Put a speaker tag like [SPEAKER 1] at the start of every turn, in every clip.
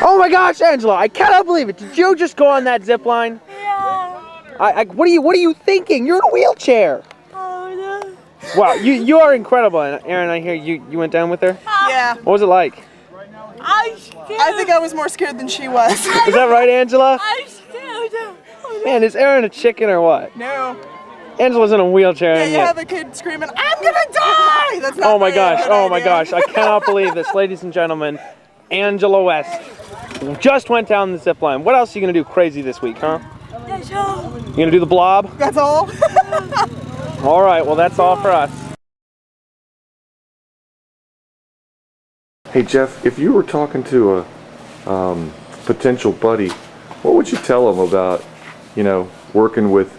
[SPEAKER 1] Oh my gosh, Angela, I cannot believe it. Did you just go on that zip line?
[SPEAKER 2] Yeah.
[SPEAKER 1] What are you thinking? You're in a wheelchair.
[SPEAKER 2] Oh no.
[SPEAKER 1] Wow, you are incredible. And Aaron, I hear you went down with her?
[SPEAKER 3] Yeah.
[SPEAKER 1] What was it like?
[SPEAKER 3] I think I was more scared than she was.
[SPEAKER 1] Is that right, Angela?
[SPEAKER 2] I'm scared.
[SPEAKER 1] Man, is Aaron a chicken or what?
[SPEAKER 3] No.
[SPEAKER 1] Angela's in a wheelchair.
[SPEAKER 3] Yeah,
[SPEAKER 1] and
[SPEAKER 3] you
[SPEAKER 1] yet-
[SPEAKER 3] have a kid screaming, "I'm gonna die!" That's not
[SPEAKER 1] Oh my
[SPEAKER 3] very
[SPEAKER 1] gosh,
[SPEAKER 3] good
[SPEAKER 1] oh my
[SPEAKER 3] idea.
[SPEAKER 1] gosh. I cannot believe this, ladies and gentlemen. Angela West just went down the zip line. What else are you going to do crazy this week, huh?
[SPEAKER 2] That's all.
[SPEAKER 1] You going to do the blob?
[SPEAKER 3] That's all.
[SPEAKER 1] All right, well, that's all for us.
[SPEAKER 4] Hey Jeff, if you were talking to a potential buddy, what would you tell them about, you know, working with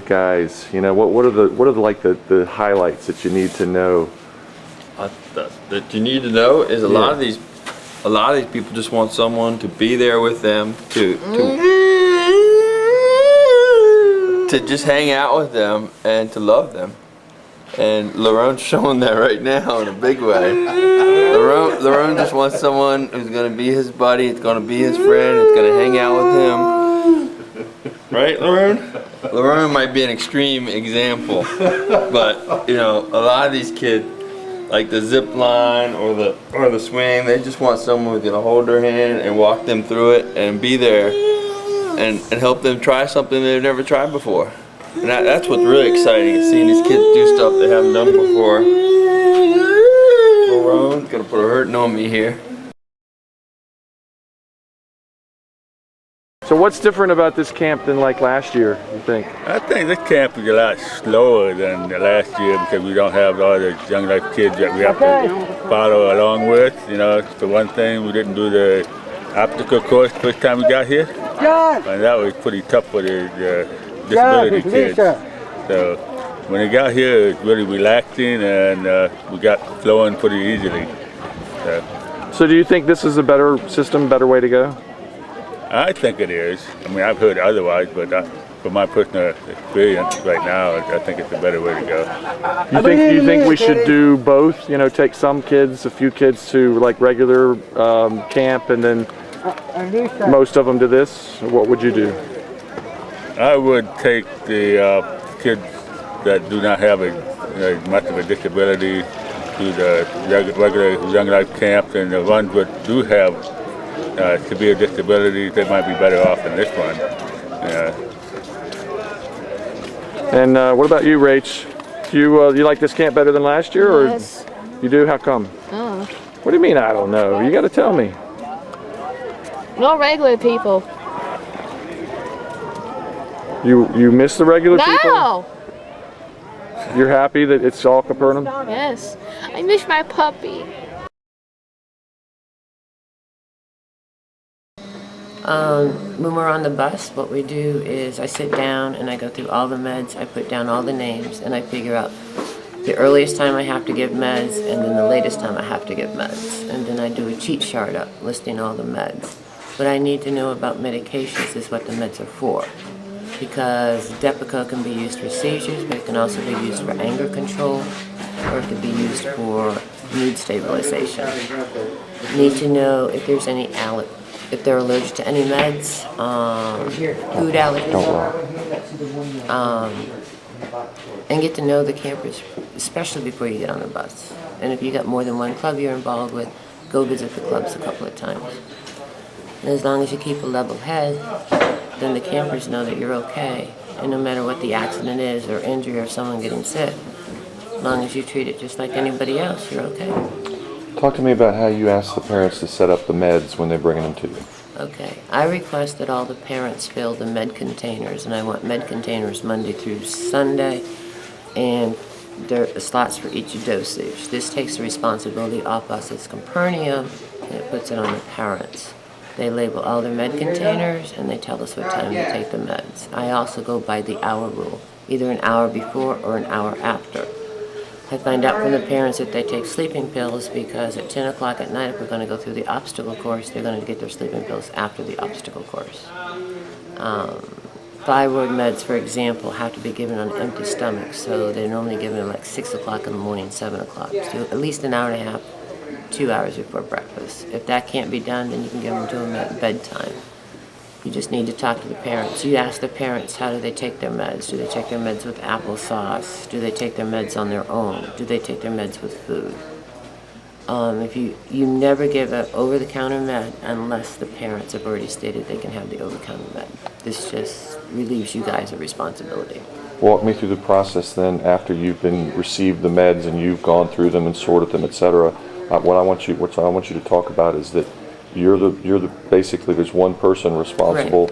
[SPEAKER 4] guys? You know, what are the highlights that you need to know?
[SPEAKER 5] That you need to know is a lot of these people just want someone to be there with them to just hang out with them and to love them. And Larone's showing that right now in a big way. Larone just wants someone who's gonna be his buddy, it's gonna be his friend, it's gonna hang out with him. Right, Larone? Larone might be an extreme example, but you know, a lot of these kids, like the zip line or the swing, they just want someone who's gonna hold their hand and walk them through it and be there and help them try something they've never tried before. And that's what's really exciting, is seeing these kids do stuff they haven't done before. Larone's gonna put a hurting on me here.
[SPEAKER 4] So what's different about this camp than like last year, you think?
[SPEAKER 6] I think this camp is a lot slower than the last year because we don't have all the Young Life kids that we have to follow along with. You know, it's the one thing, we didn't do the obstacle course first time we got here. And that was pretty tough for the disability kids. So when they got here, it's really relaxing and we got flowing pretty easily.
[SPEAKER 4] So do you think this is a better system, better way to go?
[SPEAKER 6] I think it is. I mean, I've heard otherwise, but from my personal experience right now, I think it's a better way to go.
[SPEAKER 4] You think we should do both? You know, take some kids, a few kids to like regular camp, and then most of them to this? What would you do?
[SPEAKER 6] I would take the kids that do not have much of a disability to the regular Young Life camps, and the ones that do have severe disabilities, they might be better off than this one.
[SPEAKER 4] And what about you, Rach? Do you like this camp better than last year, or
[SPEAKER 7] Yes.
[SPEAKER 4] you do? How come?
[SPEAKER 7] Oh.
[SPEAKER 4] What do you mean I don't know? You got to tell me.
[SPEAKER 7] No regular people.
[SPEAKER 4] You miss the regular people?
[SPEAKER 7] No!
[SPEAKER 4] You're happy that it's all Capernaum?
[SPEAKER 7] Yes. I miss my puppy.
[SPEAKER 8] When we're on the bus, what we do is I sit down and I go through all the meds, I put down all the names, and I figure out the earliest time I have to give meds and then the latest time I have to give meds. And then I do a cheat chart up listing all the meds. What I need to know about medications is what the meds are for. Because Depakote can be used for seizures, but it can also be used for anger control, or it can be used for mood stabilization. Need to know if there's any if they're allergic to any meds, food allergies, and get to know the campers, especially before you get on the bus. And if you got more than one club you're involved with, go visit the clubs a couple of times. And as long as you keep a level head, then the campers know that you're okay. And no matter what the accident is, or injury, or someone getting sick, as long as you treat it just like anybody else, you're okay.
[SPEAKER 4] Talk to me about how you ask the parents to set up the meds when they're bringing them to you.
[SPEAKER 8] Okay, I request that all the parents fill the med containers, and I want med containers Monday through Sunday, and there are slots for each dosage. This takes the responsibility off us as Capernaum, and it puts it on the parents. They label all their med containers, and they tell us what time to take the meds. I also go by the hour rule, either an hour before or an hour after. I find out from the parents that they take sleeping pills because at 10 o'clock at night, if we're going to go through the obstacle course, they're going to get their sleeping pills after the obstacle course. Thyroid meds, for example, have to be given on an empty stomach, so they're normally given at like 6 o'clock in the morning, 7 o'clock. So at least an hour and a half 2 hours before breakfast. If that can't be done, then you can give them to them at bedtime. You just need to talk to the parents. You ask the parents, how do they take their meds? Do they take their meds with applesauce? Do they take their meds on their own? Do they take their meds with food? If you never give an over-the-counter med unless the parents have already stated they can have the over-the-counter med. This just relieves you guys of responsibility.
[SPEAKER 4] Walk me through the process then after you've received the meds and you've gone through them and sorted them, etc. What I want you to talk about is that you're the basically there's one person responsible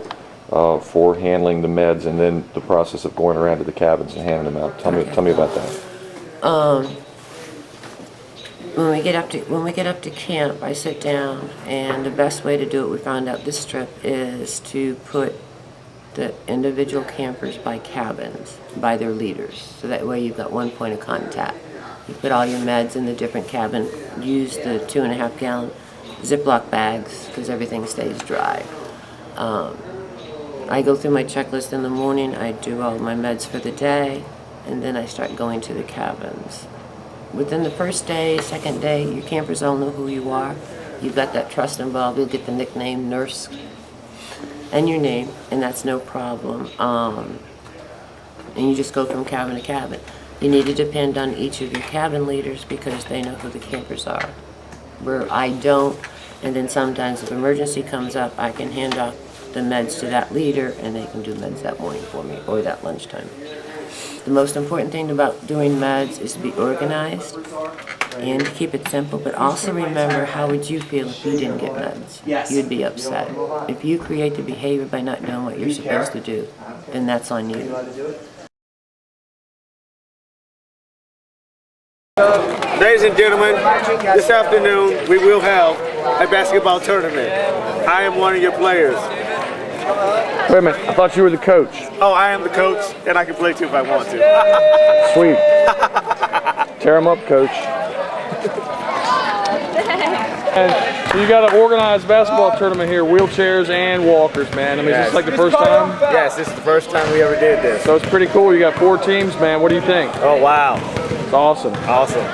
[SPEAKER 4] for handling the meds, and then the process of going around to the cabins and handing them out. Tell me about that.
[SPEAKER 8] When we get up to camp, I sit down, and the best way to do it, we found out this trip, is to put the individual campers by cabins, by their leaders. So that way you've got one point of contact. You put all your meds in the different cabin, use the 2.5 gallon Ziploc bags because everything stays dry. I go through my checklist in the morning, I do all my meds for the day, and then I start going to the cabins. Within the first day, second day, your campers all know who you are. You've got that trust involved. You'll get the nickname nurse and your name, and that's no problem. And you just go from cabin to cabin. You need to depend on each of your cabin leaders because they know who the campers are. Where I don't, and then sometimes if emergency comes up, I can hand off the meds to that leader and they can do meds that morning for me or that lunchtime. The most important thing about doing meds is to be organized and to keep it simple, but also remember, how would you feel if you didn't get meds? You'd be upset. If you create the behavior by not doing what you're supposed to do, then that's on you.
[SPEAKER 9] Ladies and gentlemen, this afternoon we will have a basketball tournament. I am one of your players.
[SPEAKER 4] Wait a minute, I thought you were the coach.
[SPEAKER 9] Oh, I am the coach, and I can play too if I want to.
[SPEAKER 4] Sweet. Tear them up, coach. And so you got an organized basketball tournament here, wheelchairs and walkers, man. I mean, is this like the first time?
[SPEAKER 9] Yes, this is the first time we ever did this.
[SPEAKER 4] So it's pretty cool. You got 4 teams, man. What do you think?
[SPEAKER 9] Oh, wow.
[SPEAKER 4] It's awesome.
[SPEAKER 9] Awesome.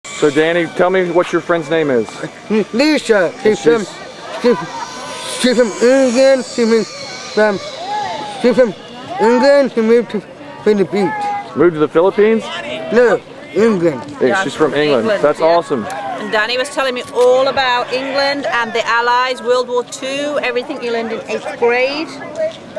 [SPEAKER 4] So Danny, tell me what your friend's name is.
[SPEAKER 10] Lisa. She's from England. She's from England. She moved to Philippines.
[SPEAKER 4] Moved to the Philippines?
[SPEAKER 10] No, England.
[SPEAKER 4] Yeah, she's from England. That's awesome.
[SPEAKER 11] And Danny was telling me all about England and the Allies, World War II, everything he learned in 8th grade.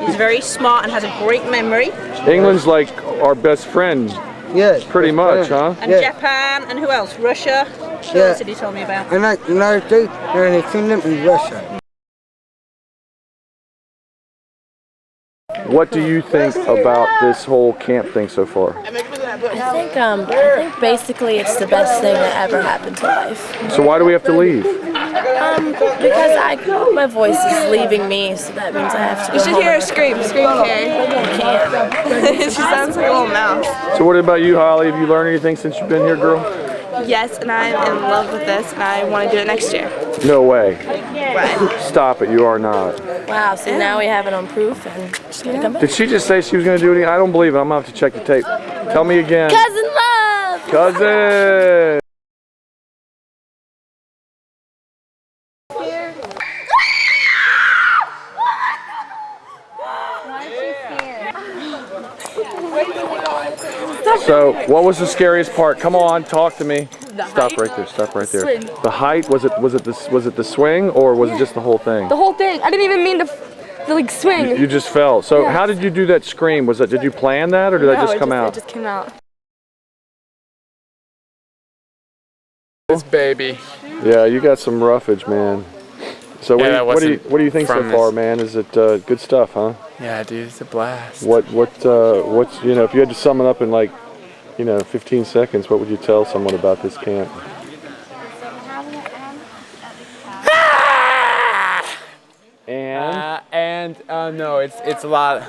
[SPEAKER 11] He's very smart and has a great memory.
[SPEAKER 4] England's like our best friend.
[SPEAKER 10] Yes.
[SPEAKER 4] Pretty much, huh?
[SPEAKER 11] And Japan, and who else? Russia. Who else did he tell me about?
[SPEAKER 10] And United States, United Kingdom, and Russia.
[SPEAKER 4] What do you think about this whole camp thing so far?
[SPEAKER 12] I think basically it's the best thing that ever happened to life.
[SPEAKER 4] So why do we have to leave?
[SPEAKER 12] Because my voice is leaving me, so that means I have to go
[SPEAKER 3] You should
[SPEAKER 12] home.
[SPEAKER 3] hear her scream. Scream, Carrie.
[SPEAKER 12] I can't.
[SPEAKER 3] She sounds like a little mouse.
[SPEAKER 4] So what about you, Holly? Have you learned anything since you've been here, girl?
[SPEAKER 3] Yes, and I'm in love with this, and I want to do it next year.
[SPEAKER 4] No way.
[SPEAKER 3] Right.
[SPEAKER 4] Stop it, you are not.
[SPEAKER 12] Wow, so now we have it on proof, and she's gonna come back.
[SPEAKER 4] Did she just say she was going to do anything? I don't believe it. I'm going to have to check the tape. Tell me again.
[SPEAKER 12] Cousin love!
[SPEAKER 4] Cousin! So, what was the scariest part? Come on, talk to me. Stop right there. Stop right there.
[SPEAKER 2] Swing.
[SPEAKER 4] The height, was it the swing, or was it just the whole thing?
[SPEAKER 2] The whole thing. I didn't even mean to like swing.
[SPEAKER 4] You just fell. So,
[SPEAKER 2] Yeah.
[SPEAKER 4] how did you do that scream? Did you plan that, or did that just come out?
[SPEAKER 2] It just came out.
[SPEAKER 13] This baby.
[SPEAKER 4] Yeah, you got some roughage, man. So what do you think so far, man? Is it good stuff, huh?
[SPEAKER 13] Yeah, dude, it's a blast.
[SPEAKER 4] What's if you had to sum it up in 15 seconds, what would you tell someone about this camp?
[SPEAKER 13] No, it's a lot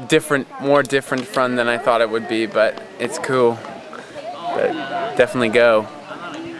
[SPEAKER 13] different, more different fun than I thought it would be, but it's cool. But definitely go.